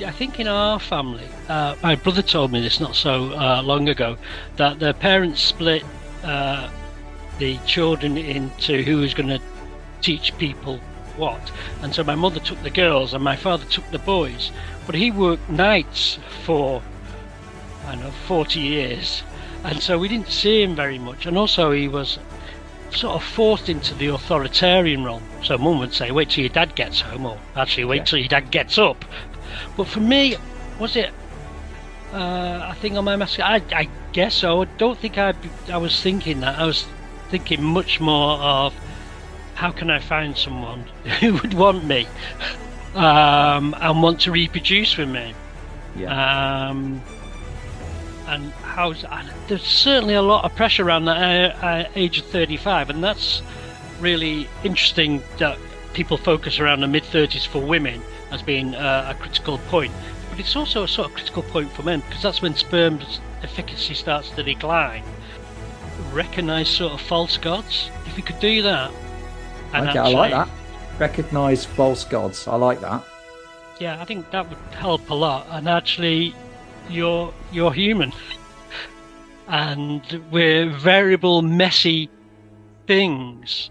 I think in our family, my brother told me this not so long ago, that the parents split the children into who was going to teach people what. And so my mother took the girls and my father took the boys. But he worked nights for, I don't know, 40 years. And so we didn't see him very much. And also he was sort of forced into the authoritarian role. So mum would say, wait till your dad gets home, or actually wait till your dad gets up. But for me, was it a thing on my mask? I guess so. I don't think I was thinking that. I was thinking much more of, how can I find someone who would want me and want to reproduce with me? Yeah. And there's certainly a lot of pressure around that age of 35, and that's really interesting that people focus around the mid-30s for women as being a critical point. But it's also a sort of critical point for men, because that's when sperm's efficacy starts to decline. Recognise sort of false gods. If we could do that. Okay, I like that. Recognise false gods. I like that. Yeah, I think that would help a lot. And actually, you're human, and we're variable, messy things,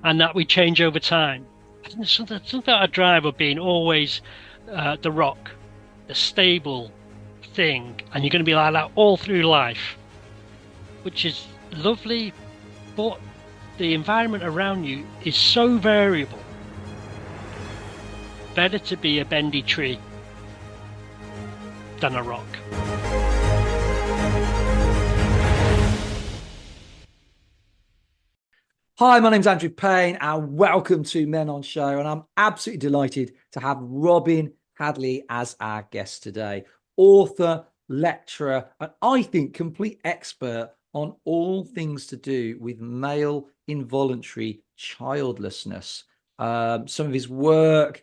and that we change over time. I think there's something about a drive of being always the rock, the stable thing, and you're going to be like that all through life, which is lovely, but the environment around you is so variable. Better to be a bendy tree than a rock. Hi, my name's Andrew Payne and welcome to Men on Show. And I'm absolutely delighted to have Robin Hadley as our guest today. Author, lecturer, and I think complete expert on all things to do with male involuntary childlessness. Some of his work,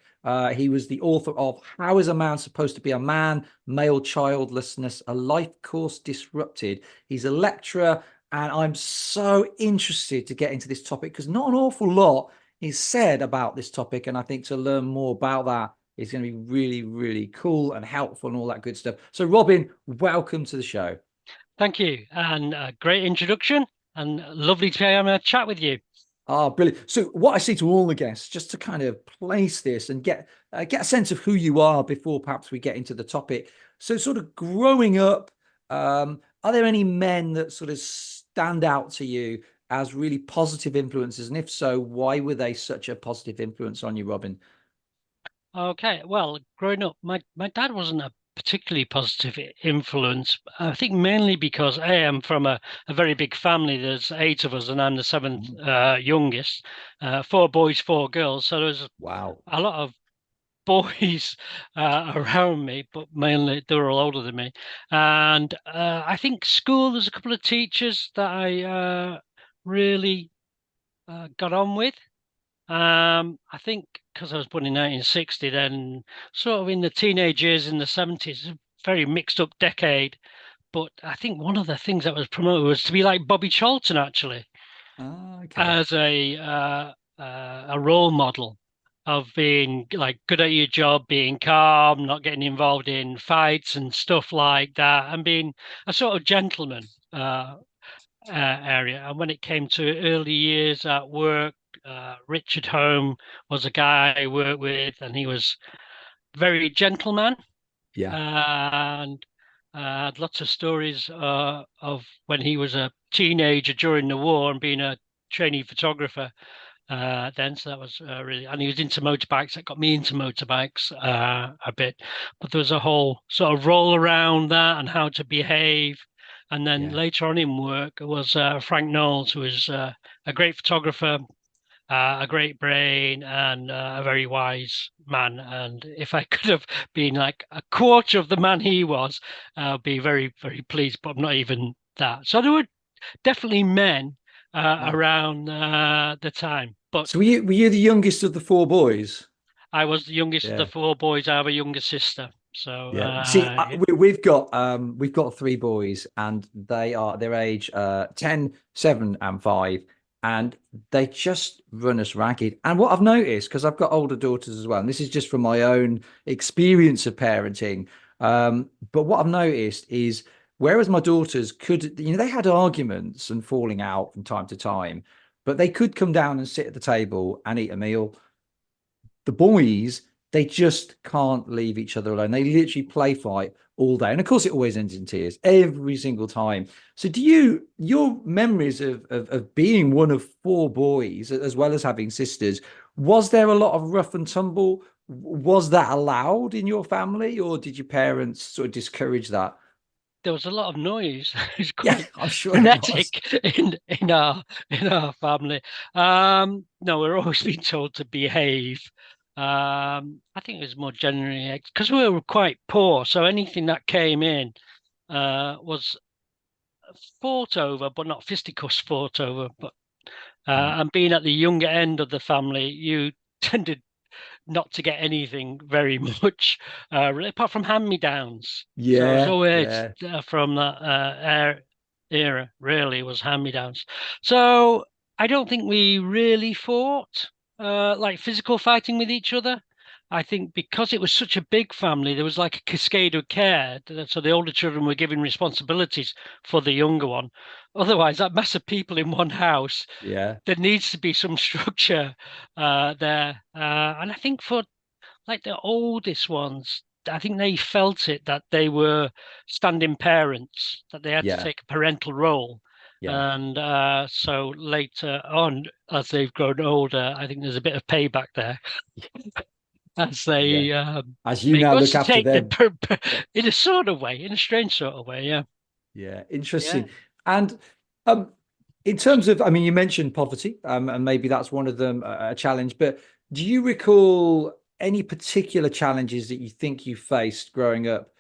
he was the author of How is a Man Supposed to Be a Man? Male Childlessness, A Life Course Disrupted. He's a lecturer, and I'm so interested to get into this topic because not an awful lot is said about this topic. And I think to learn more about that is going to be really, really cool and helpful and all that good stuff. So Robin, welcome to the show. Thank you, and a great introduction, and lovely to be on a chat with you. Ah, brilliant. So what I say to all the guests, just to kind of place this and get a sense of who you are before perhaps we get into the topic. So sort of growing up, are there any men that sort of stand out to you as really positive influences? And if so, why were they such a positive influence on you, Robin? Okay, well, growing up, my dad wasn't a particularly positive influence. I think mainly because I am from a very big family. There's 8 of us, and I'm the 7th youngest. 4 boys, 4 girls. So there's Wow. a lot of boys around me, but mainly they were all older than me. And I think school, there's a couple of teachers that I really got on with. I think because I was born in 1960, then sort of in the teenage years in the 70s, a very mixed up decade. But I think one of the things that was promoted was to be like Bobby Charlton, actually, Okay. as a role model of being like good at your job, being calm, not getting involved in fights and stuff like that, and being a sort of gentleman area. And when it came to early years at work, Richard Home was a guy I worked with, and he was very gentleman. Yeah. And had lots of stories of when he was a teenager during the war and being a trainee photographer. Then, so that was really, and he was into motorbikes. That got me into motorbikes a bit. But there was a whole sort of roll around that and how to behave. And then later on in work was Frank Knowles, who was a great photographer, a great brain, and a very wise man. And if I could have been like a quarter of the man he was, I'd be very, very pleased. But I'm not even that. So there were definitely men around the time. But So were you the youngest of the 4 boys? I was the youngest of the Yeah. 4 boys. I have a younger sister. So Yeah. See, we've got 3 boys, and they're age 10, 7, and 5. and they just run us ragged. And what I've noticed, because I've got older daughters as well, and this is just from my own experience of parenting, but what I've noticed is whereas my daughters could, they had arguments and falling out from time to time, but they could come down and sit at the table and eat a meal. The boys, they just can't leave each other alone. They literally play fight all day. And of course, it always ends in tears every single time. So, your memories of being one of four boys, as well as having sisters, was there a lot of rough and tumble? Was that allowed in your family, or did your parents sort of discourage that? There was a lot of noise. It's Yeah, quite I'm sure it was. frenetic in our family. No, we're always being told to behave. I think it was more generally because we were quite poor, so anything that came in was fought over, but not fisticuffs fought over. But Right. and being at the younger end of the family, you tended not to get anything very much, really, apart from hand-me-downs. So it was Yeah, always yeah, from that era, really, was hand-me-downs. So I don't think we really fought like physical fighting with each other. I think because it was such a big family, there was like a cascade of care. So the older children were given responsibilities for the younger one. Otherwise, that mass of people in one house, yeah, there needs to be some structure there. And I think for like the oldest ones, I think they felt it that they were standing parents, that they had to yeah, take a parental role. yeah, And so later on, as they've grown older, I think there's a bit of payback there as yeah. they As you make now us look to after take the them. Yeah. in a sort of way, in a strange sort of way. Yeah, Yeah, yeah. interesting. And um, in terms of, I mean, you mentioned poverty, and maybe that's one of them, a challenge. But do you recall any particular challenges that you think you faced growing up,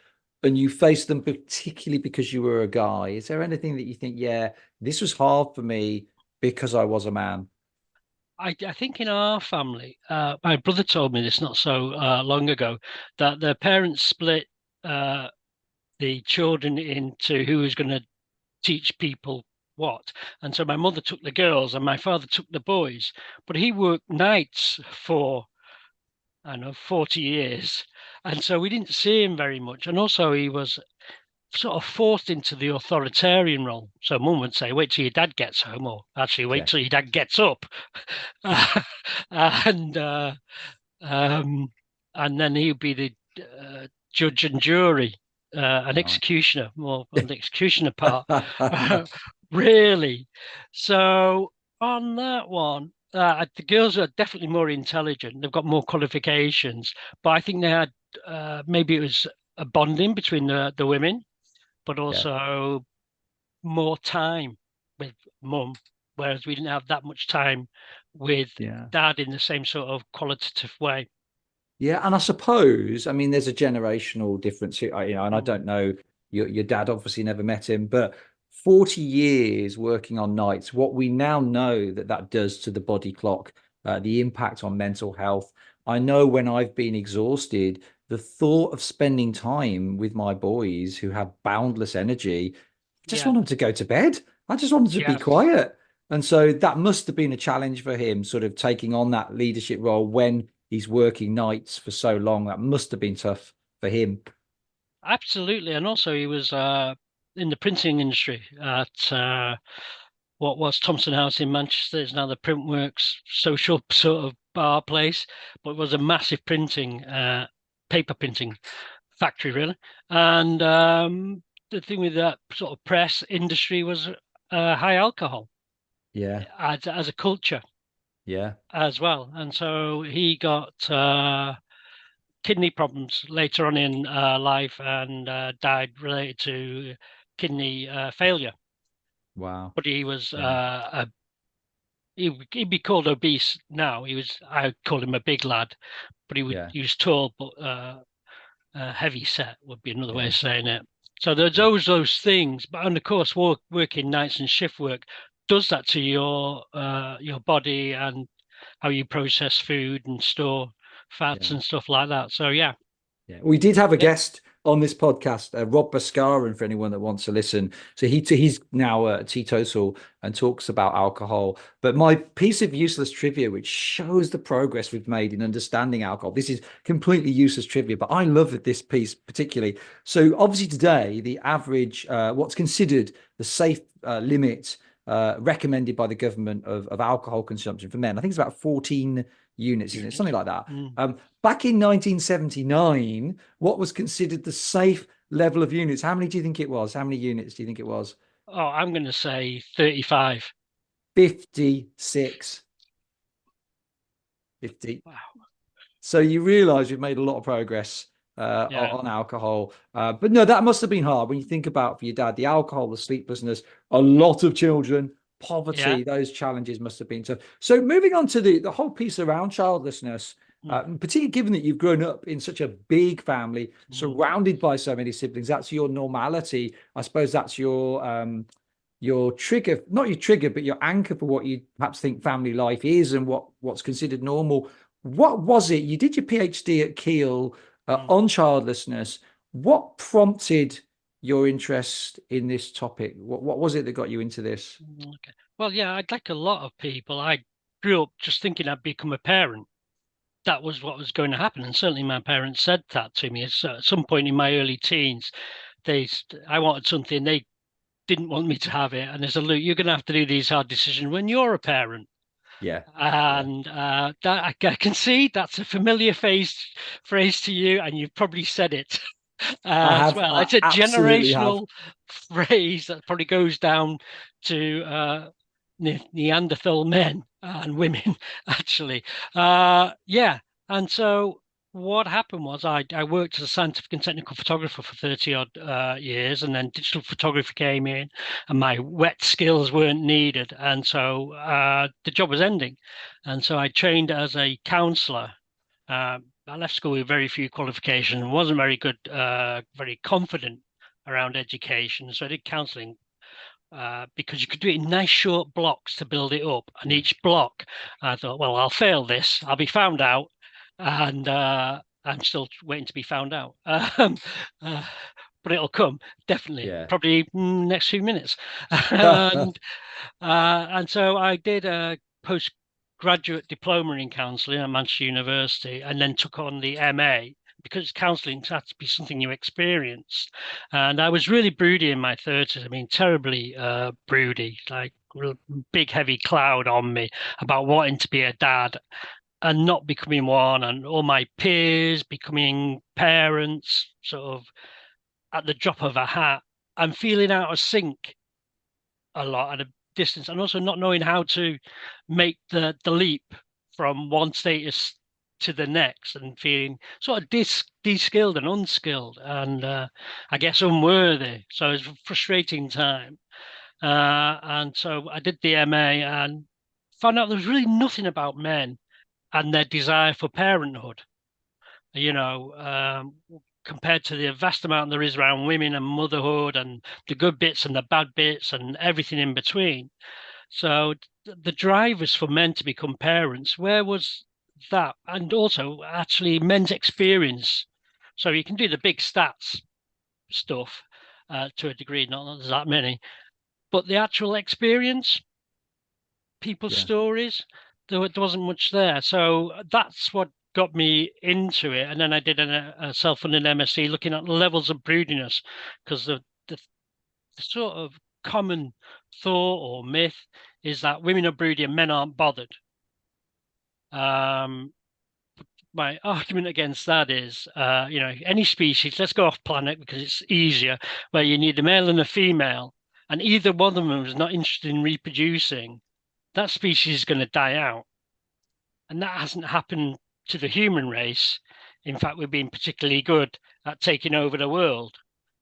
and you faced them particularly because you were a guy? Is there anything that you think, yeah, this was hard for me because I was a man? I think in our family, my brother told me this not so long ago, that their parents split uh, the children into who was going to teach people what. And so my mother took the girls and my father took the boys. But he worked nights for, I don't know, 40 years. And so we didn't see him very much. And also he was sort of forced into the authoritarian role. So mum would say, wait till your dad gets home, or actually wait Yeah, till your dad gets up. and um, and then he would be the judge and jury, an right. executioner, more on the executioner part, really. So on that one, the girls are definitely more intelligent. They've got more qualifications, but I think they had maybe it was a bonding between the women, but Yeah, also more time with mum, whereas we didn't have that much time with yeah. dad in the same sort of qualitative way. Yeah, and I suppose, I mean, there's a generational difference here, and I Mm. don't know, your dad obviously never met him, but 40 years working on nights, what we now know that that does to the body clock, the impact on mental health. I know when I've been exhausted, the thought of spending time with my boys who have boundless energy, I just Yeah, want them to go to bed. I just want them to be yeah, quiet. And so that must have been a challenge for him, sort of taking on that leadership role when he's working nights for so long. That must have been tough for him. absolutely. And also, he was in the printing industry at what was Thompson House in Manchester. It's now the Printworks social sort of bar place, but it was a massive printing, paper printing factory, really. And the thing with that sort of press industry was high alcohol Yeah, as a culture yeah, as well. And so he got kidney problems later on in life and died related to kidney failure. wow, But he was yeah, he'd be called obese now. I called him a big lad, but yeah, he was tall but heavy set would be another way yeah, of saying it. So there's yeah, always those things, but and of course, working nights and shift work does that to your body and how you process food and store fats yeah. and stuff like that. So yeah, Yeah, we did have a yeah, guest on this podcast, Rob Boscarin, for anyone that wants to listen. So he's now a teetotal and talks about alcohol. But my piece of useless trivia, which shows the progress we've made in understanding alcohol, this is completely useless trivia, but I love this piece particularly. So obviously today, the average, what's considered the safe limit recommended by the government of alcohol consumption for men, I think it's about 14 units, isn't it? Something like that. Back in 1979, what was considered the safe level of units? How many do you think it was? How many units do you think it was? Oh, I'm going to say 35. 56. 50. Wow. So you realize we've made a lot of progress Yeah. on alcohol. But no, that must have been hard when you think about for your dad, the alcohol, the sleeplessness, a lot of children, poverty, Yeah. those challenges must have been tough. So moving on to the whole piece around childlessness, particularly given that you've grown up in such a big family, surrounded by so many siblings, that's your normality. I suppose that's your trigger, not your trigger, but your anchor for what you perhaps think family life is and what's considered normal. What was it? You did your PhD at Keele on childlessness. What prompted your interest in this topic? What was it that got you into this? Okay. Well, yeah, I'd like a lot of people. I grew up just thinking I'd become a parent. That was what was going to happen, and certainly my parents said that to me. At some point in my early teens, I wanted something, they didn't want me to have it, and they said, "Look, you're going to have to do these hard decisions when you're a parent." Yeah. And that I can see that's a familiar phrase to you, and you've probably said it as well. I It's a absolutely have. generational phrase that probably goes down to Neanderthal men and women, actually. Yeah. And so what happened was I worked as a scientific and technical photographer for 30 odd years, and then digital photography came in, and my wet skills weren't needed. And so the job was ending. And so I trained as a counsellor. I left school with very few qualifications and wasn't very good, very confident around education. So I did counselling because you could do it in nice short blocks to build it up. And each block, I thought, well, I'll fail this. I'll be found out. And I'm still waiting to be found out. But it'll come, definitely, Yeah. probably next few minutes. And so I did a postgraduate diploma in counselling at Manchester University, and then took on the MA because counselling had to be something you experienced. And I was really broody in my 30s. I mean, terribly broody, like big heavy cloud on me about wanting to be a dad and not becoming one, and all my peers becoming parents, sort of at the drop of a hat, and feeling out of sync a lot at a distance, and also not knowing how to make the leap from one status to the next, and feeling sort of de-skilled and unskilled, and I guess unworthy. So it's a frustrating time. And so I did the MA and found out there was really nothing about men and their desire for parenthood. You know, compared to the vast amount there is around women and motherhood and the good bits and the bad bits and everything in between. So the drivers for men to become parents, where was that? And also actually men's experience. So you can do the big stats stuff to a degree, not that there's that many, but the actual experience, people's stories, there wasn't much there. So that's what got me into it. And then I did a self-funded MSc looking at levels of broodiness, because the sort of common thought or myth is that women are broody and men aren't bothered. My argument against that is, any species, let's go off planet because it's easier, where you need a male and a female, and either one of them is not interested in reproducing, that species is going to die out. And that hasn't happened to the human race. In fact, we've been particularly good at taking over the world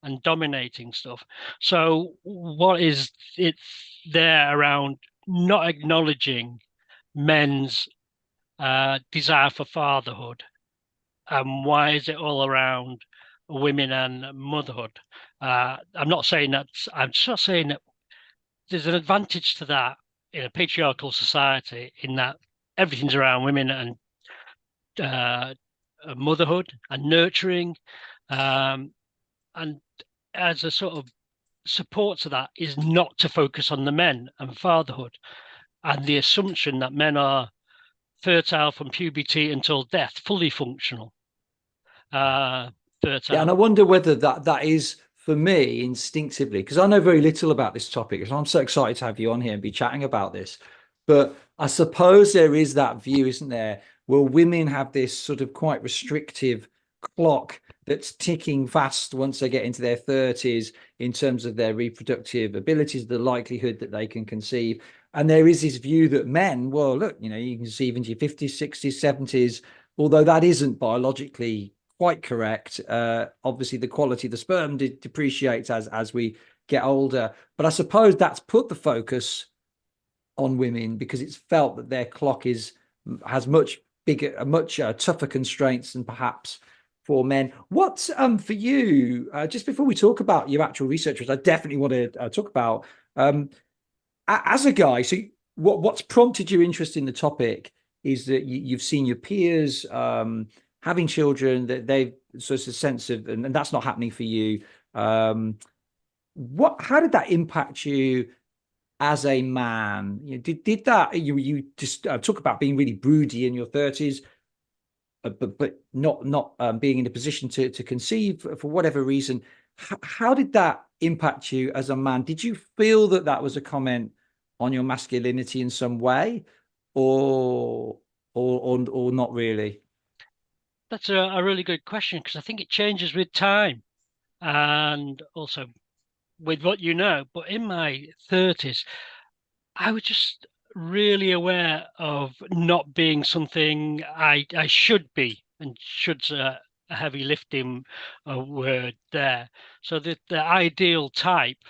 and dominating stuff. So what is it there around not acknowledging men's desire for fatherhood? And why is it all around women and motherhood? I'm not saying that, I'm just saying that there's an advantage to that in a patriarchal society, in that everything's around women and motherhood and nurturing. and as a sort of support to that is not to focus on the men and fatherhood and the assumption that men are fertile from puberty until death, fully functional, uh, Yeah, and fertile. I wonder whether that is for me instinctively, because I know very little about this topic. So I'm so excited to have you on here and be chatting about this. But I suppose there is that view, isn't there, where women have this sort of quite restrictive clock that's ticking fast once they get into their 30s in terms of their reproductive abilities, the likelihood that they can conceive. And there is this view that men, well, look, you can conceive into your 50s, 60s, 70s, although that isn't biologically quite correct. Obviously, the quality of the sperm depreciates as we get older. But I suppose that's put the focus on women because it's felt that their clock has much bigger, much tougher constraints than perhaps for men. What's for you? Just before we talk about your actual research, which I definitely want to talk about, as a guy. So what's prompted your interest in the topic is that you've seen your peers having children, that they've so it's a sense of, and that's not happening for you. How did that impact you as a man? Did that you just talk about being really broody in your 30s, but not being in a position to conceive for whatever reason. How did that impact you as a man? Did you feel that was a comment on your masculinity in some way, or or not really? That's a really good question because I think it changes with time and also with what you know. But in my 30s, I was just really aware of not being something I should be, and should's a heavy lifting word there. So the ideal type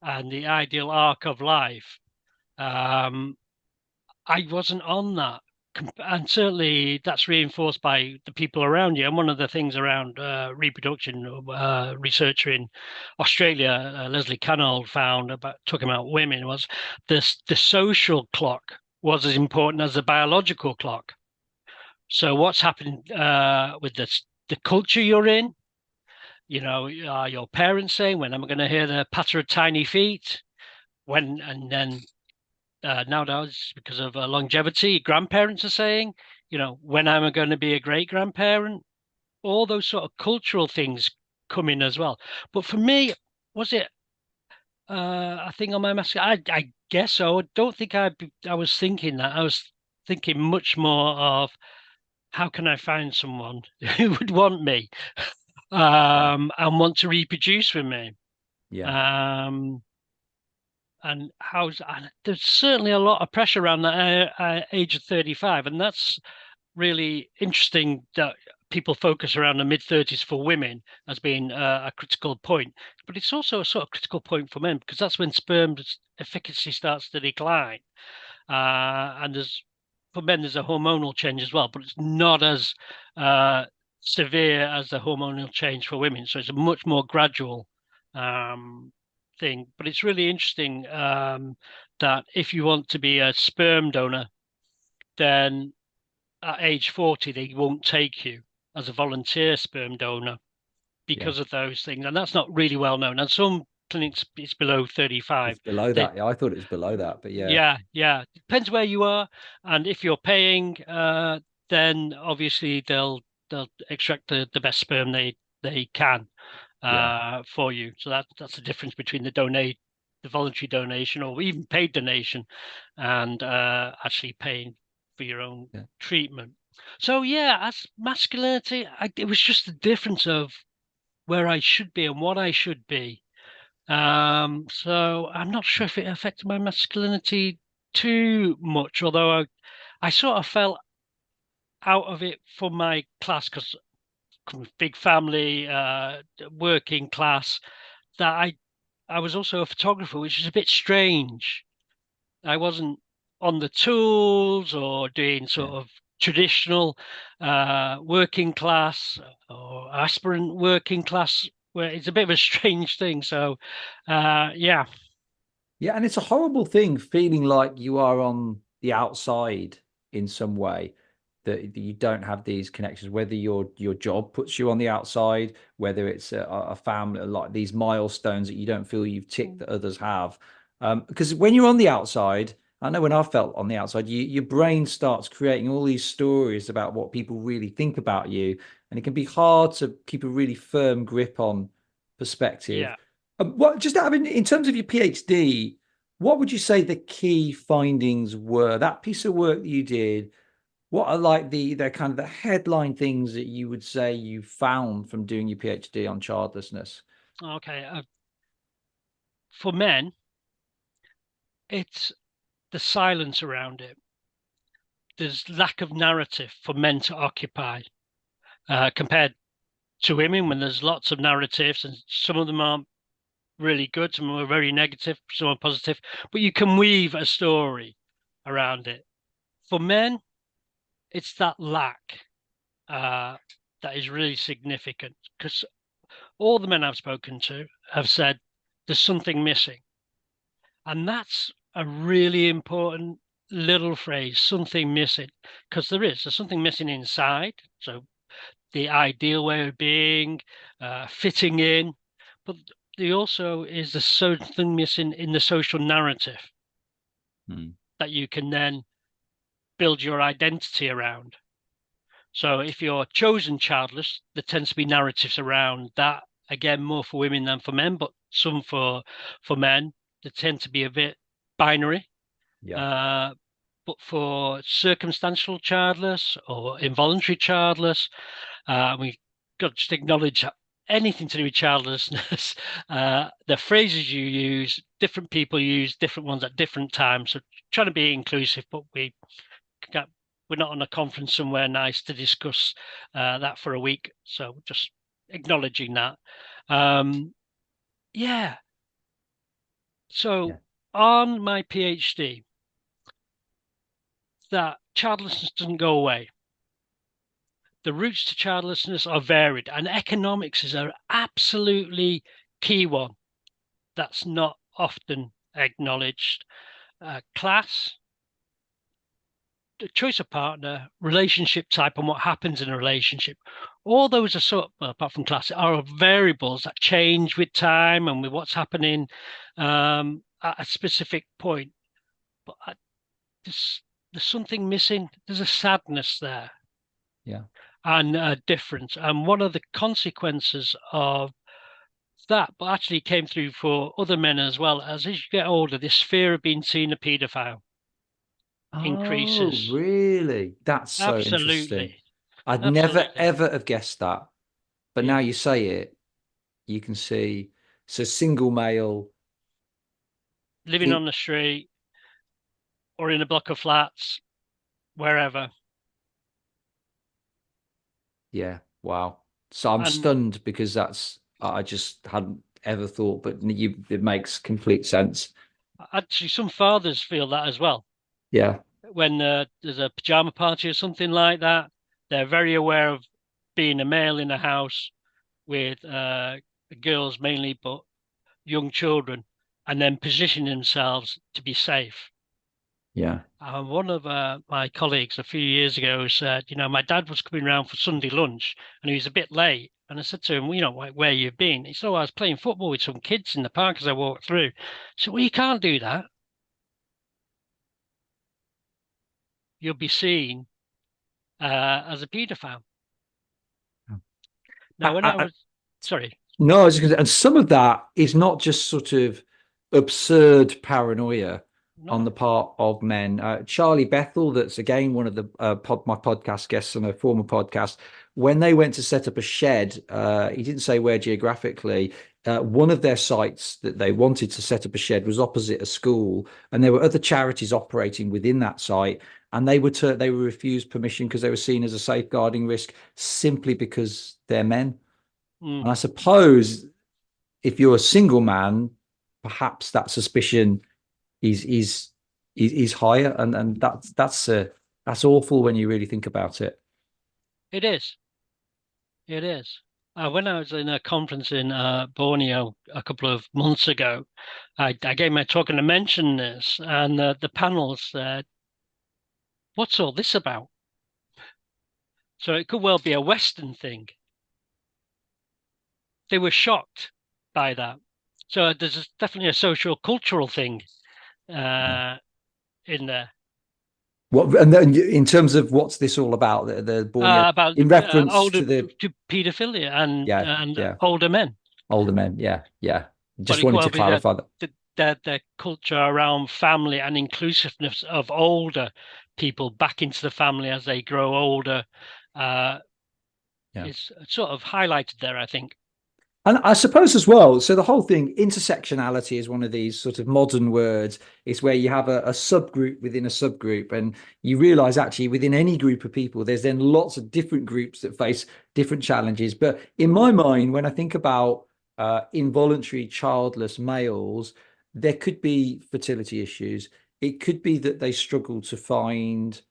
and the ideal arc of life, um, I wasn't on that. And certainly that's reinforced by the people around you. And one of the things around reproduction, researcher in Australia, Leslie Cannold, found about talking about women was this: the social clock was as important as the biological clock. So what's happened with the culture you're in? Are your parents saying, "When am I going to hear the patter of tiny feet?" When and then nowadays, because of longevity, grandparents are saying, when am I going to be a great grandparent? All those sort of cultural things come in as well. But for me, was it a thing on my mask? I guess so. I don't think I was thinking that. I was thinking much more of how can I find someone who would want me Yeah, and want to reproduce with me. yeah, Um, and there's certainly a lot of pressure around that age of 35, and that's really interesting that people focus around the mid 30s for women as being a critical point, but it's also a sort of critical point for men because that's when sperm efficacy starts to decline, and for men there's a hormonal change as well, but it's not as uh, severe as the hormonal change for women, so it's a much more gradual um, thing. But it's really interesting that if you want to be a sperm donor, then at age 40 they won't take you as a volunteer sperm donor yeah. because of those things, and that's not really well known. And some clinics it's below It's 35. below They that. Yeah, I thought it was below that, but yeah, Yeah, depends where you are, and if you're paying, then obviously they'll extract the best sperm they can yeah, for you. So that's the difference between the voluntary donation or even paid donation and actually paying for your own yeah. treatment. So yeah, as masculinity, it was just the difference of where I should be and what I should be. So I'm not sure if it affected my masculinity too much, although I sort of fell out of it for my class because big family, working class, that I was also a photographer, which is a bit strange. I wasn't on the tools or doing Yeah. sort of traditional working class or aspirant working class, where it's a bit of a strange thing. So, yeah, Yeah, and it's a horrible thing feeling like you are on the outside in some way. that you don't have these connections, whether your job puts you on the outside, whether it's a family, like these milestones that you don't feel you've ticked that others have. Because when you're on the outside, I know when I felt on the outside, your brain starts creating all these stories about what people really think about you, and it can be hard to keep a really firm grip on perspective. Yeah. What just having in terms of your PhD, what would you say the key findings were? That piece of work that you did, what are like the kind of the headline things that you would say you found from doing your PhD on childlessness? Okay. For men, it's the silence around it. There's lack of narrative for men to occupy compared to women when there's lots of narratives, and some of them aren't really good, some are very negative, some are positive, but you can weave a story around it. For men, it's that lack that is really significant, because all the men I've spoken to have said there's something missing. And that's a really important little phrase, something missing, because there's something missing inside. So the ideal way of being, fitting in, but there also is the something missing in the social narrative that you can then build your identity around. So if you're chosen childless, there tends to be narratives around that. Again, more for women than for men, but some for men. They tend to be a bit binary. Yeah. But for circumstantial childless or involuntary childless, we've got to just acknowledge that anything to do with childlessness, the phrases you use, different people use different ones at different times. So trying to be inclusive, but we're not on a conference somewhere nice to discuss that for a week. So just acknowledging that. Yeah. So Yeah. on my PhD, that childlessness doesn't go away. The routes to childlessness are varied, and economics is an absolutely key one that's not often acknowledged. Class, the choice of partner, relationship type, and what happens in a relationship. All those are well, apart from class, are variables that change with time and with what's happening at a specific point. But there's something missing. There's a sadness there Yeah. and a difference. And one of the consequences of that, but actually came through for other men as well, as you get older, this fear of being seen a paedophile Oh, increases. really? That's so interesting. Absolutely. I'd never Absolutely. ever have guessed that. But now Yeah. you say it, you can see. So single male, Living it, on the street or in a block of flats, wherever. yeah, wow. So I'm And stunned because I just hadn't ever thought, but it makes complete sense. actually, some fathers feel that as well. Yeah, When there's a pajama party or something like that, they're very aware of being a male in a house with girls mainly, but young children, and then position themselves to be safe. yeah, One of my colleagues a few years ago said, my dad was coming round for Sunday lunch and he was a bit late. And I said to him, where you've been? He said, oh, I was playing football with some kids in the park as I walked through. So, well, you can't do that. You'll be seen as a paedophile. Now, when I I, was, sorry, no, I was just gonna say, and some of that is not just sort of absurd paranoia on no, the part of men. Charlie Bethel, that's again one of the my podcast guests on a former podcast. When they went to set up a shed, he didn't say where geographically. One of their sites that they wanted to set up a shed was opposite a school, and there were other charities operating within that site, and they were refused permission because they were seen as a safeguarding risk simply because they're men. mm, And I suppose if you're a single man, perhaps that suspicion is higher, and that's awful when you really think about it. it is. It is. When I was in a conference in Borneo a couple of months ago, I gave my talk and I mentioned this, and the panel said, "What's all this about?" So it could well be a Western thing. They were shocked by that. So there's definitely a social cultural thing Yeah. in there. What and then in terms of what's this all about? The Borneo About in reference older to the to paedophilia yeah, and yeah, older men. older men. Yeah, yeah. But Just it could wanted well to be that clarify that. the culture around family and inclusiveness of older people back into the family as they grow older uh, Yeah. is sort of highlighted there, I think. And I suppose as well, so the whole thing, intersectionality is one of these sort of modern words. It's where you have a subgroup within a subgroup, and you realize actually within any group of people, there's then lots of different groups that face different challenges. But in my mind, when I think about involuntary childless males, there could be fertility issues. It could be that they struggle to find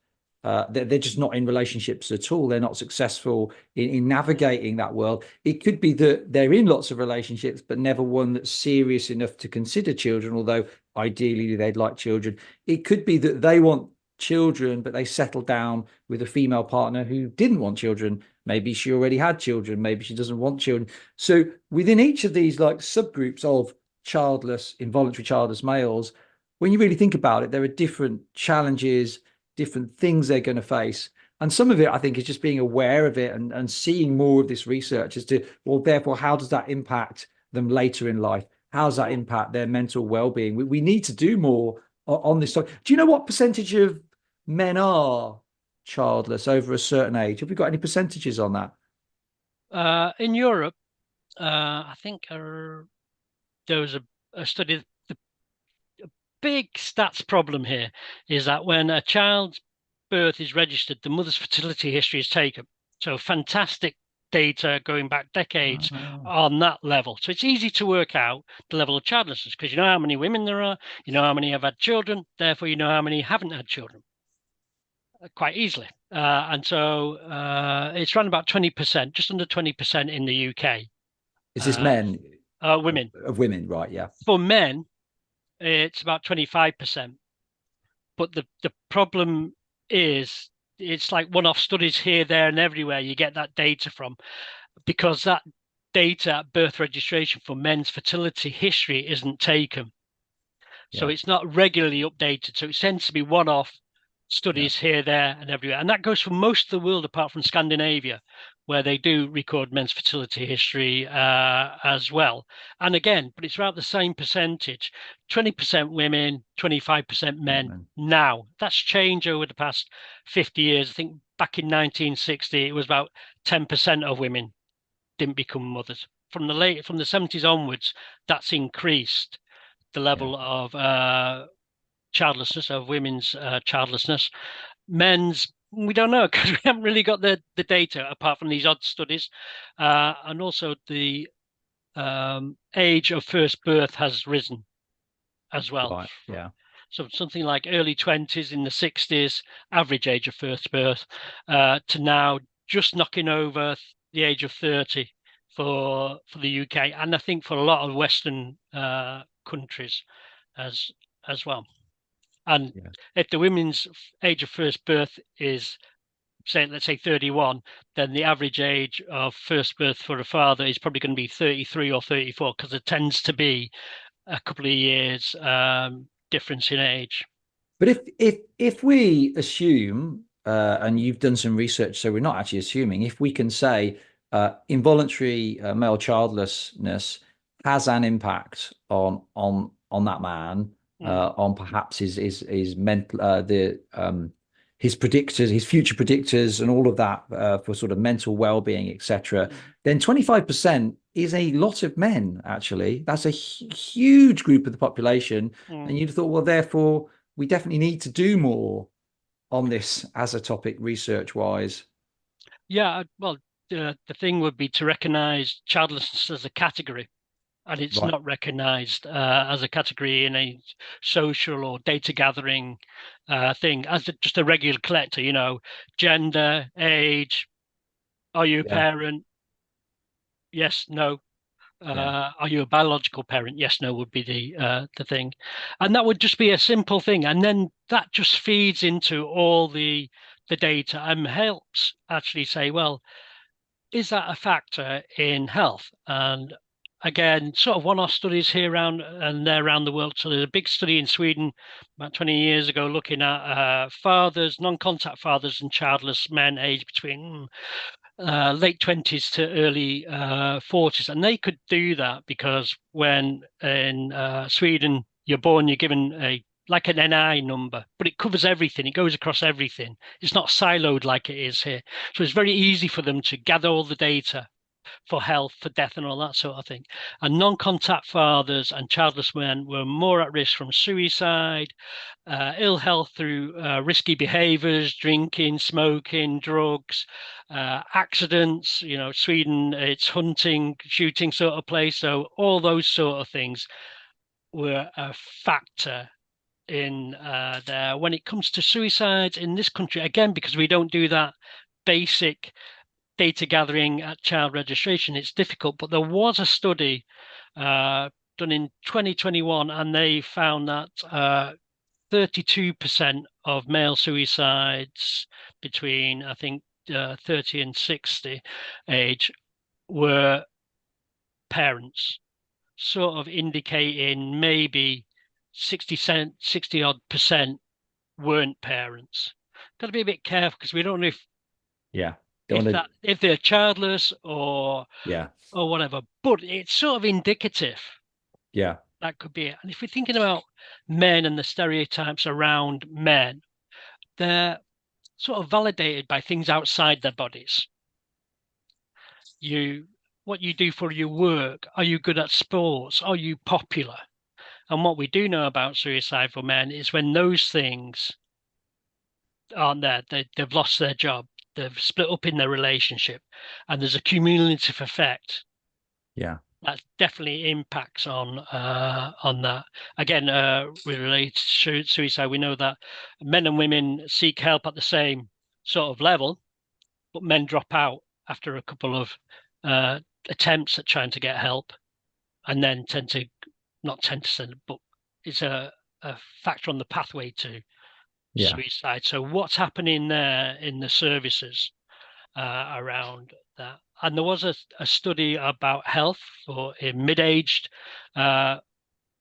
they're just not in relationships at all. They're not successful in navigating that world. It could be that they're in lots of relationships, but never one that's serious enough to consider children, although ideally they'd like children. It could be that they want children, but they settled down with a female partner who didn't want children. Maybe she already had children. Maybe she doesn't want children. So within each of these like subgroups of childless, involuntary childless males, when you really think about it, there are different challenges, different things they're going to face. And some of it, I think, is just being aware of it and seeing more of this research as to, well, therefore, how does that impact them later in life? How does that impact their mental well-being? We need to do more on this topic. Do you know what percentage of men are childless over a certain age? Have we got any percentages on that? In Europe, I think there was a study. The big stats problem here is that when a child's birth is registered, the mother's fertility history is taken. So fantastic data going back decades on that level. So it's easy to work out the level of childlessness because you know how many women there are, you know how many have had children, therefore you know how many haven't had children quite easily. And so it's around about 20%, just under 20% in the UK. Is this men Women. of women, right? Yeah. For men, it's about 25%. But the problem is it's like one-off studies here, there, and everywhere you get that data from, because that data at birth registration for men's fertility history isn't taken. So Yeah. it's not regularly updated. So it tends to be one-off Yeah. studies here, there, and everywhere. And that goes for most of the world apart from Scandinavia, where they do record men's fertility history as well. And again, but it's about the same percentage, 20% women, 25% men now. That's changed over the past 50 years. I think back in 1960, it was about 10% of women didn't become mothers. From the 70s onwards, that's increased the Yeah. level of childlessness, of women's childlessness. Men's, we don't know because we haven't really got the data apart from these odd studies. And also the age of first birth has risen as well. Right. Yeah. So something like early 20s in the 60s, average age of first birth, to now just knocking over the age of 30 for the UK. And I think for a lot of Western countries as well. And Yeah. if the women's age of first birth is, say, let's say 31, then the average age of first birth for a father is probably going to be 33 or 34 because there tends to be a couple of years difference in age. But if we assume, and you've done some research, so we're not actually assuming, if we can say involuntary male childlessness has an impact on that man, on perhaps his mental his predictors, his future predictors, and all of that for sort of mental well-being, etc., then 25% is a lot of men. Actually, that's a huge group of the population, and you'd have thought, well, therefore, we definitely need to do more on this as a topic, research-wise. Yeah, well, the thing would be to recognise childlessness as a category, and it's Right. not recognised as a category in a social or data gathering thing. As just a regular collector, you know, gender, age, are you a Yeah. parent? Yes, no. Yeah. Are you a biological parent? Yes, no would be the thing, and that would just be a simple thing, and then that just feeds into all the the data and helps actually say, well, is that a factor in health? And again, sort of one-off studies here around and there around the world. So there's a big study in Sweden about 20 years ago looking at fathers, non-contact fathers and childless men aged between late 20s to early 40s. And they could do that because when in Sweden you're born, you're given like an NI number, but it covers everything. It goes across everything. It's not siloed like it is here. So it's very easy for them to gather all the data for health, for death, and all that sort of thing. And non-contact fathers and childless men were more at risk from suicide, ill health through risky behaviors, drinking, smoking, drugs, accidents. You know, Sweden, it's hunting, shooting sort of place. So all those sort of things were a factor in there. When it comes to suicides in this country, again, because we don't do that basic data gathering at child registration, it's difficult. But there was a study done in 2021, and they found that 32% of male suicides between, I think, 30 and 60 age were parents, sort of indicating maybe 60 odd percent weren't parents. Got to be a bit careful because we don't know if they're childless or whatever. But it's sort of indicative. Yeah. That could be it. And if we're thinking about men and the stereotypes around men, they're sort of validated by things outside their bodies. What you do for your work, are you good at sports? Are you popular? And what we do know about suicide for men is when those things aren't there, they've lost their job, they've split up in their relationship, and there's a cumulative effect. Yeah. That definitely impacts on that. Again, with related to suicide, we know that men and women seek help at the same sort of level, but men drop out after a couple of attempts at trying to get help, and then but it's a factor on the pathway to suicide. So what's happening there in the services around that? And there was a study about health for mid-aged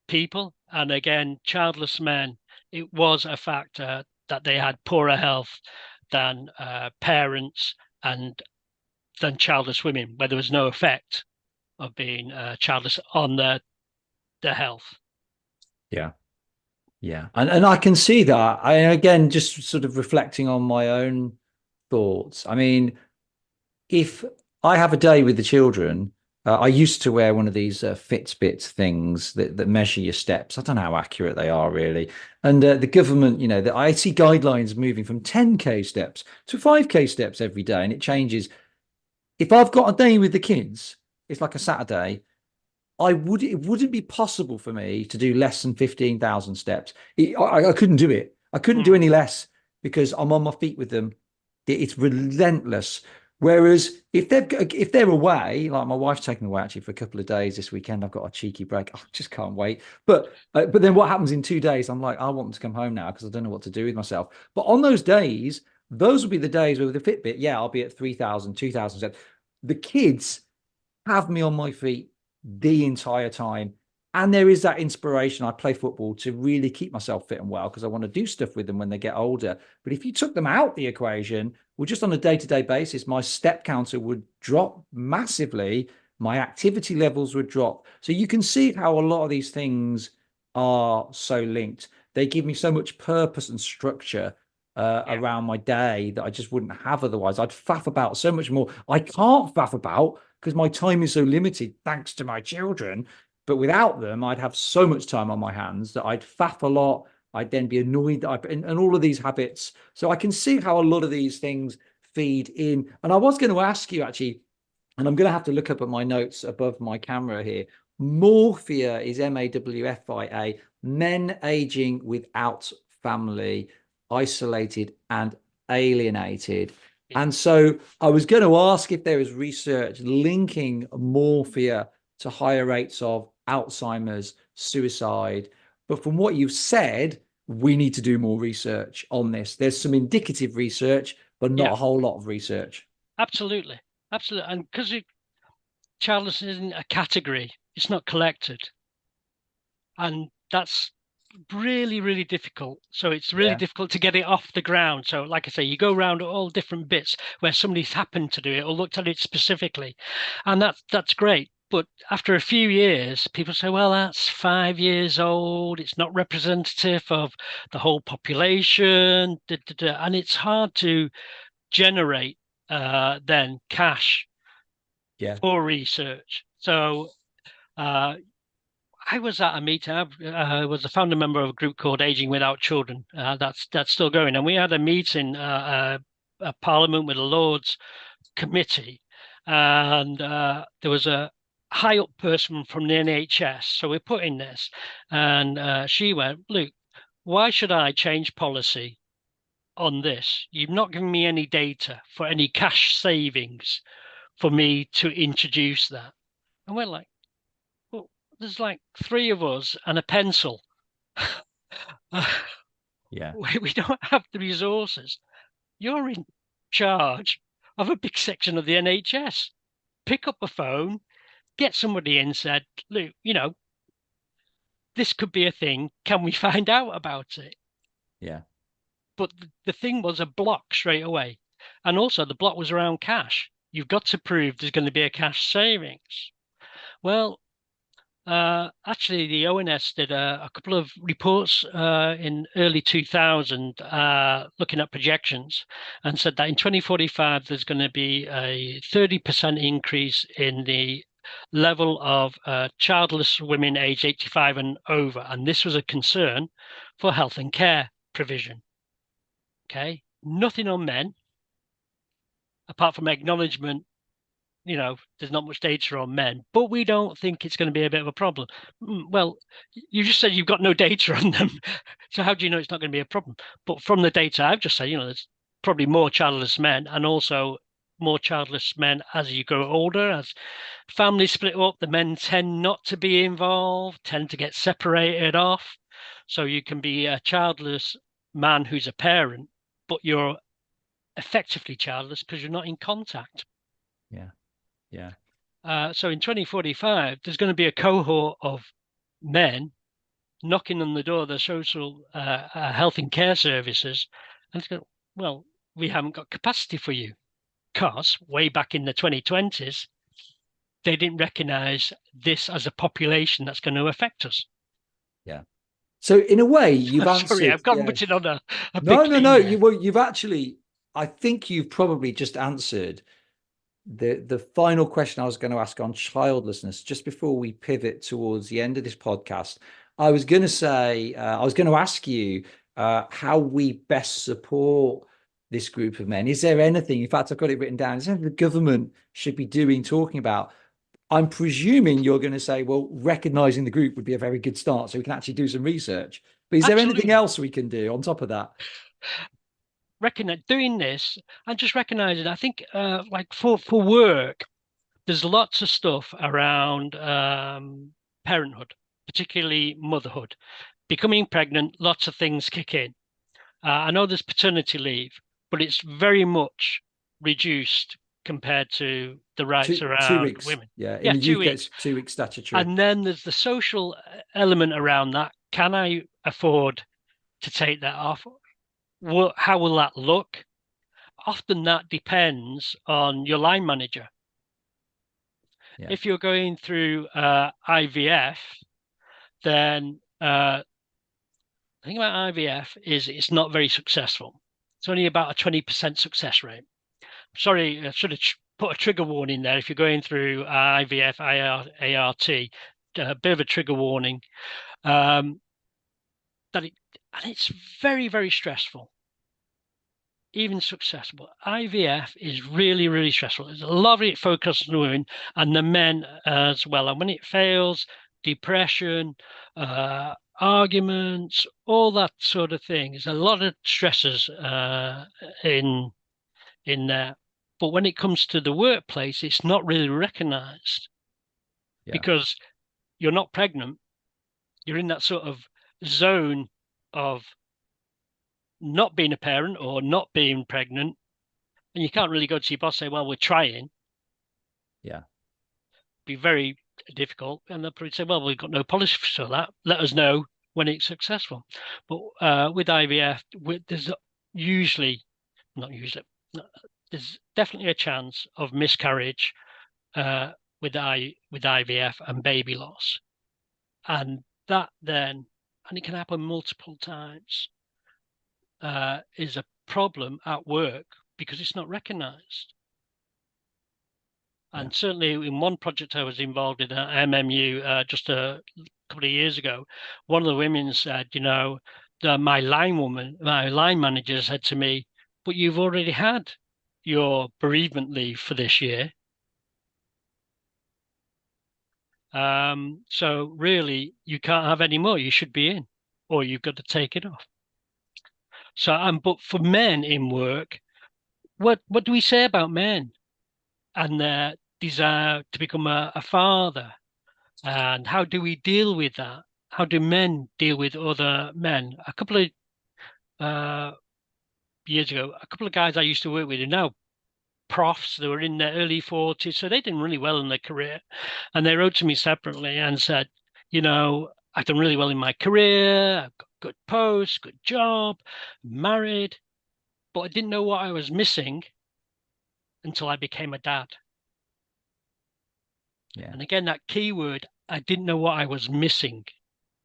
people. And again, childless men, it was a factor that they had poorer health than parents and than childless women, where there was no effect of being childless on their health. Yeah. Yeah. And I can see that. Again, just sort of reflecting on my own thoughts. I mean, if I have a day with the children, I used to wear one of these Fitbit things that measure your steps. I don't know how accurate they are really. And the government, I see guidelines moving from 10K steps to 5K steps every day, and it changes. If I've got a day with the kids, it's like a Saturday, it wouldn't be possible for me to do less than 15,000 steps. I couldn't do it. I couldn't do any less because I'm on my feet with them. It's relentless. Whereas if they're away, like my wife's taking away actually for a couple of days this weekend, I've got a cheeky break. I just can't wait. But then what happens in 2 days? I'm like, I want them to come home now because I don't know what to do with myself. But on those days, those will be the days where with the Fitbit, I'll be at 3,000, 2,000 steps. The kids have me on my feet the entire time. And there is that inspiration. I play football to really keep myself fit and well because I want to do stuff with them when they get older. But if you took them out the equation, well, just on a day-to-day basis, my step counter would drop massively. My activity levels would drop. So you can see how a lot of these things are so linked. They give me so much purpose and structure around my day that I just wouldn't have otherwise. I'd faff about so much more. I can't faff about because my time is so limited thanks to my children. But without them, I'd have so much time on my hands that I'd faff a lot. I'd then be annoyed that and all of these habits. So I can see how a lot of these things feed in. And I was going to ask you actually, and I'm going to have to look up at my notes above my camera here. Morphia is MAWFIA, men aging without family, isolated and alienated. And so I was going to ask if there is research linking morphia to higher rates of Alzheimer's, suicide. But from what you've said, we need to do more research on this. There's some indicative research, but not Yeah, a whole lot of research. absolutely. Absolutely. And because childless isn't a category, it's not collected. And that's really, really difficult. So it's really Yeah. difficult to get it off the ground. So, like I say, you go around all different bits where somebody's happened to do it or looked at it specifically, and that's great. But after a few years, people say, "Well, that's 5 years old. It's not representative of the whole population," and it's hard to generate then cash Yeah. for research. So. I was at a meeting. I was a founder member of a group called Aging Without Children. That's still going, and we had a meeting, a Parliament with a Lords committee, and there was a high up person from the NHS. So we're putting this, and she went, "Luke, why should I change policy on this? You've not given me any data for any cash savings for me to introduce that." And we're like, well, there's like three of us and a pencil. Yeah. We don't have the resources. You're in charge of a big section of the NHS. Pick up a phone, get somebody in, said, "Luke, this could be a thing. Can we find out about it?" Yeah. But the thing was a block straight away. And also the block was around cash. You've got to prove there's going to be a cash savings. Well, actually, the ONS did a couple of reports in early 2000 looking at projections and said that in 2045, there's going to be a 30% increase in the level of childless women aged 85 and over. And this was a concern for health and care provision. Okay. Nothing on men, apart from acknowledgement there's not much data on men, but we don't think it's going to be a bit of a problem. Well, you just said you've got no data on them. So how do you know it's not going to be a problem? But from the data I've just said, there's probably more childless men and also more childless men as you grow older, as families split up, the men tend not to be involved, tend to get separated off. So you can be a childless man who's a parent, but you're effectively childless because you're not in contact. Yeah. Yeah. So in 2045, there's going to be a cohort of men knocking on the door of the social health and care services, and it's going, well, we haven't got capacity for you, because way back in the 2020s, they didn't recognize this as a population that's going to affect us. Yeah. So in a way, you've Sorry, answered. I've gone Yeah. much on a No, big no, theme no. there. You've actually. I think you've probably just answered the final question I was going to ask on childlessness. Just before we pivot towards the end of this podcast, I was going to say, I was going to ask you how we best support this group of men. Is there anything? In fact, I've got it written down. Is there anything the government should be doing, talking about? I'm presuming you're going to say, well, recognizing the group would be a very good start, so we can actually do some research. But is there anything Absolutely. else we can do on top of that? Doing this and just recognizing, I think, like for work, there's lots of stuff around parenthood, particularly motherhood. Becoming pregnant, lots of things kick in. I know there's paternity leave, but it's very much reduced compared to the rights Two around weeks. women. Yeah. In Yeah, the two UK, it's weeks. 2 weeks statutory. And then there's the social element around that. Can I afford to take that off? How will that look? Often that depends on your line manager. Yeah. If you're going through IVF, then the thing about IVF is it's not very successful. It's only about a 20% success rate. Sorry, I should have put a trigger warning there. If you're going through IVF, ART, a bit of a trigger warning. And it's very, very stressful. Even successful. IVF is really, really stressful. There's a lot of it focused on the women and the men as well. And when it fails, depression, arguments, all that sort of thing. There's a lot of stresses in there. But when it comes to the workplace, it's not really recognized Yeah. because you're not pregnant. You're in that sort of zone of not being a parent or not being pregnant, and you can't really go to your boss and say, well, we're trying. Yeah. Be very difficult. And they'll probably say, well, we've got no policy for that. Let us know when it's successful. But with IVF, there's usually, not usually, there's definitely a chance of miscarriage with IVF and baby loss. And that then, and it can happen multiple times, is a problem at work because it's not recognized. And certainly in one project I was involved in at MMU just a couple of years ago, one of the women said, my line manager said to me, but you've already had your bereavement leave for this year. So really, you can't have any more. You should be in, or you've got to take it off. So, but for men in work, what do we say about men and their desire to become a father? And how do we deal with that? How do men deal with other men? A couple of years ago, a couple of guys I used to work with are now profs. They were in their early 40s, so they'd done really well in their career. And they wrote to me separately and said, I've done really well in my career. I've got good post, good job, married, but I didn't know what I was missing until I became a dad. Yeah. And again, that key word, I didn't know what I was missing.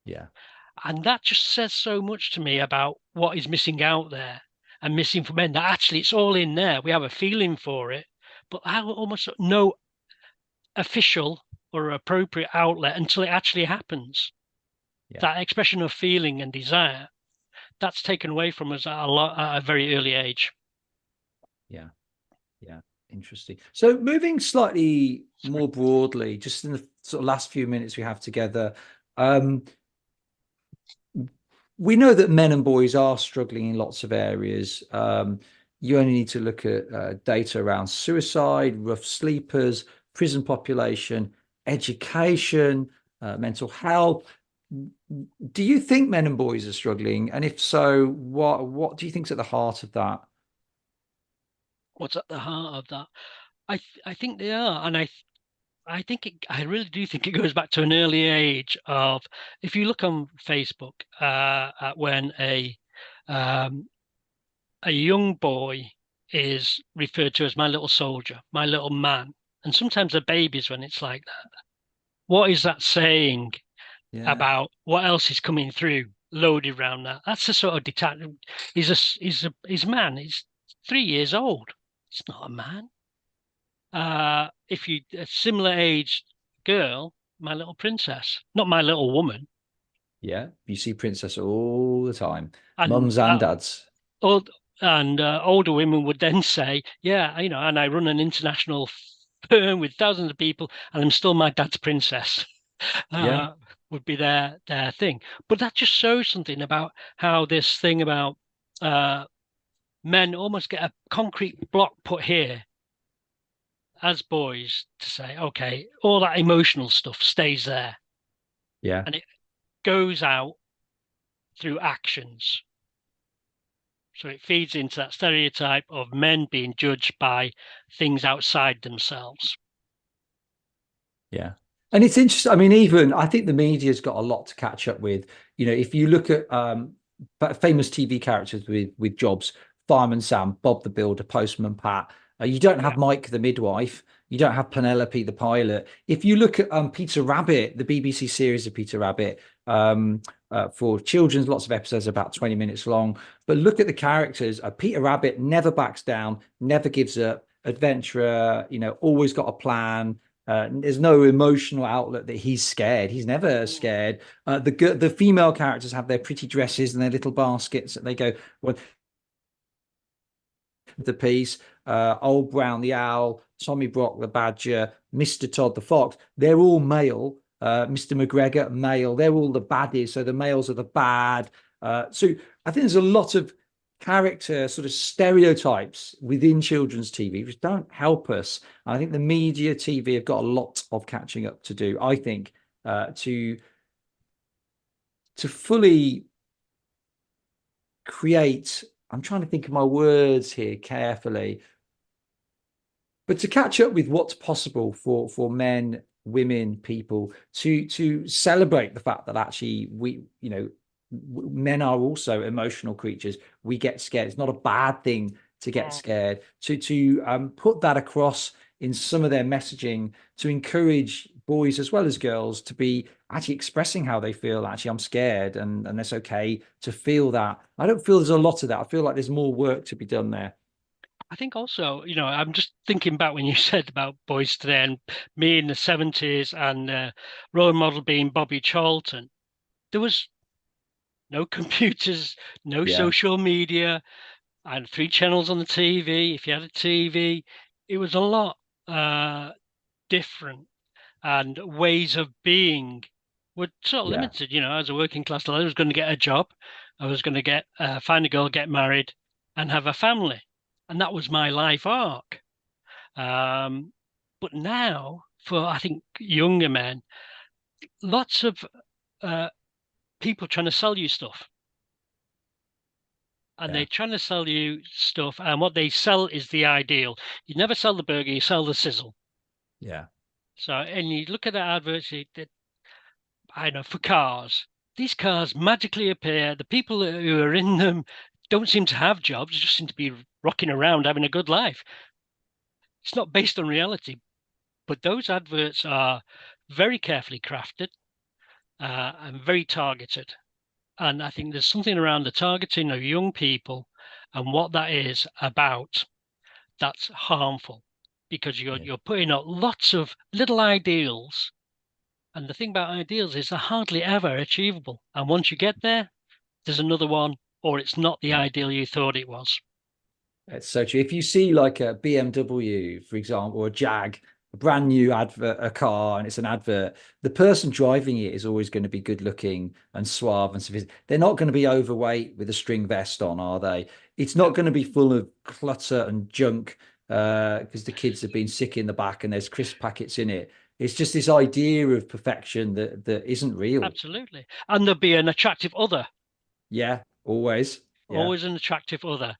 Yeah. And that just says so much to me about what is missing out there and missing for men, that actually it's all in there. We have a feeling for it, but I almost no official or appropriate outlet until it actually happens. Yeah. That expression of feeling and desire, that's taken away from us at a very early age. Yeah. Yeah. Interesting. So moving slightly more broadly, just in the sort of last few minutes we have together, we know that men and boys are struggling in lots of areas. You only need to look at data around suicide, rough sleepers, prison population, education, mental health. Do you think men and boys are struggling? And if so, what do you think's at the heart of that? What's at the heart of that? I think they are, and I really do think it goes back to an early age of, if you look on Facebook at when a young boy is referred to as my little soldier, my little man, and sometimes the babies when it's like that. What is that saying about what else is coming through loaded around that? That's a sort of detachment. He's a man. He's 3 years old. It's not a man. If you a similar aged girl, my little princess, not my little woman. Yeah, you see princess all the time, And mums and dads. old and older women would then say, yeah, and I run an international firm with thousands of people, and I'm still my dad's princess. Yeah, Would be their thing. But that just shows something about how this thing about men almost get a concrete block put here as boys to say, okay, all that emotional stuff stays there. yeah. And it goes out through actions. So it feeds into that stereotype of men being judged by things outside themselves. Yeah. And it's interesting. I mean, even I think the media's got a lot to catch up with. If you look at famous TV characters with jobs, Fireman Sam, Bob the Builder, Postman Pat, you don't have Mike the midwife. You don't have Penelope the pilot. If you look at Peter Rabbit, the BBC series of Peter Rabbit, for children's, lots of episodes about 20 minutes long. But look at the characters. Peter Rabbit never backs down, never gives up, adventurer, always got a plan. There's no emotional outlet that he's scared. He's never scared. The female characters have their pretty dresses and their little baskets that they go, well, the piece, Old Brown the Owl, Tommy Brock the Badger, Mr. Todd the Fox, they're all male. Mr. McGregor, male. They're all the baddies. So the males are the bad. So I think there's a lot of character sort of stereotypes within children's TV which don't help us. I think the media TV have got a lot of catching up to do, I think, to fully create, I'm trying to think of my words here carefully, but to catch up with what's possible for men, women, people to celebrate the fact that actually we, men are also emotional creatures. We get scared. It's not a bad thing to get scared. To put that across in some of their messaging, to encourage boys as well as girls to be actually expressing how they feel. Actually, I'm scared, and it's okay to feel that. I don't feel there's a lot of that. I feel like there's more work to be done there. I think also, I'm just thinking back when you said about boys today and me in the 70s and role model being Bobby Charlton. There was no computers, no social media, and 3 channels on the TV. If you had a TV, it was a lot different, and ways of being were sort of limited. As a working class lad, I was going to get a job. I was going to get find a girl, get married, and have a family. And that was my life arc. But now, for I think younger men, lots of people trying to sell you stuff. And they're trying to sell you stuff. And what they sell is the ideal. You never sell the burger, you sell the sizzle. Yeah. So, and you look at the adverts, I know, for cars. These cars magically appear. The people who are in them don't seem to have jobs, just seem to be rocking around having a good life. It's not based on reality, but those adverts are very carefully crafted and very targeted. And I think there's something around the targeting of young people and what that is about that's harmful, because you're putting out lots of little ideals. And the thing about ideals is they're hardly ever achievable. And once you get there, there's another one, or it's not the ideal you thought it was. It's so true. If you see like a BMW, for example, or a Jag, a brand new advert, a car, and it's an advert, the person driving it is always going to be good looking and suave and sophisticated. They're not going to be overweight with a string vest on, are they? It's not going to be full of clutter and junk because the kids have been sick in the back and there's crisp packets in it. It's just this idea of perfection that isn't real. Absolutely. And there'll be an attractive other. Yeah, always. Yeah. Always an attractive other.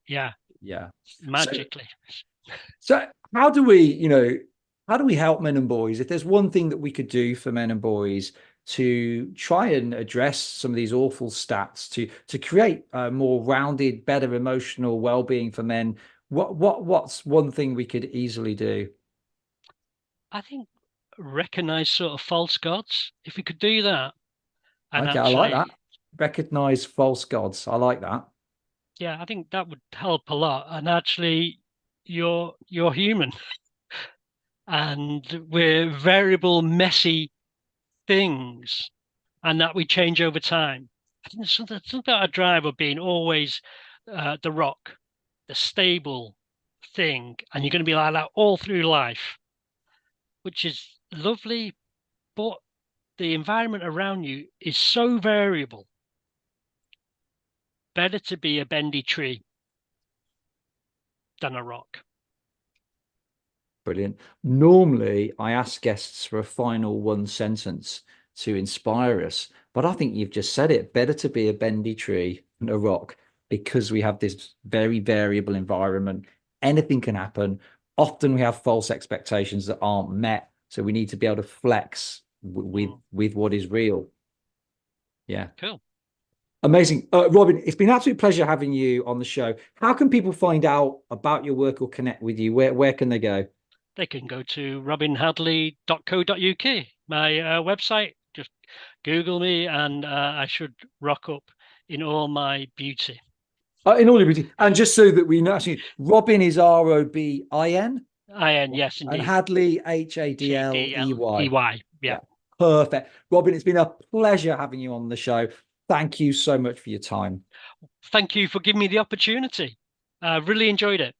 Yeah. Yeah. Magically. So how do we help men and boys? If there's one thing that we could do for men and boys to try and address some of these awful stats, to create a more rounded, better emotional well-being for men, what's one thing we could easily do? I think recognize sort of false gods. If we could do that. And okay, actually, I like that. Recognize false gods. I like that. Yeah, I think that would help a lot. And actually, you're human. And we're variable, messy things, and that we change over time. I think there's something about a drive of being always the rock, the stable thing, and you're going to be like that all through life, which is lovely, but the environment around you is so variable. Better to be a bendy tree than a rock. Brilliant. Normally, I ask guests for a final one sentence to inspire us, but I think you've just said it. Better to be a bendy tree than a rock, because we have this very variable environment. Anything can happen. Often we have false expectations that aren't met. So we need to be able to flex with what is real. Yeah. Cool. Amazing. Robin, it's been an absolute pleasure having you on the show. How can people find out about your work or connect with you? Where can they go? They can go to robinhadley.co.uk, my website. Just Google me and I should rock up in all my beauty. In all your beauty. And just so that we know, actually, Robin is R-O-B-I-N? I-N, yes, indeed. And Hadley, H-A-D-L-E-Y. Yeah. Perfect. Robin, it's been a pleasure having you on the show. Thank you so much for your time. Thank you for giving me the opportunity. I really enjoyed it.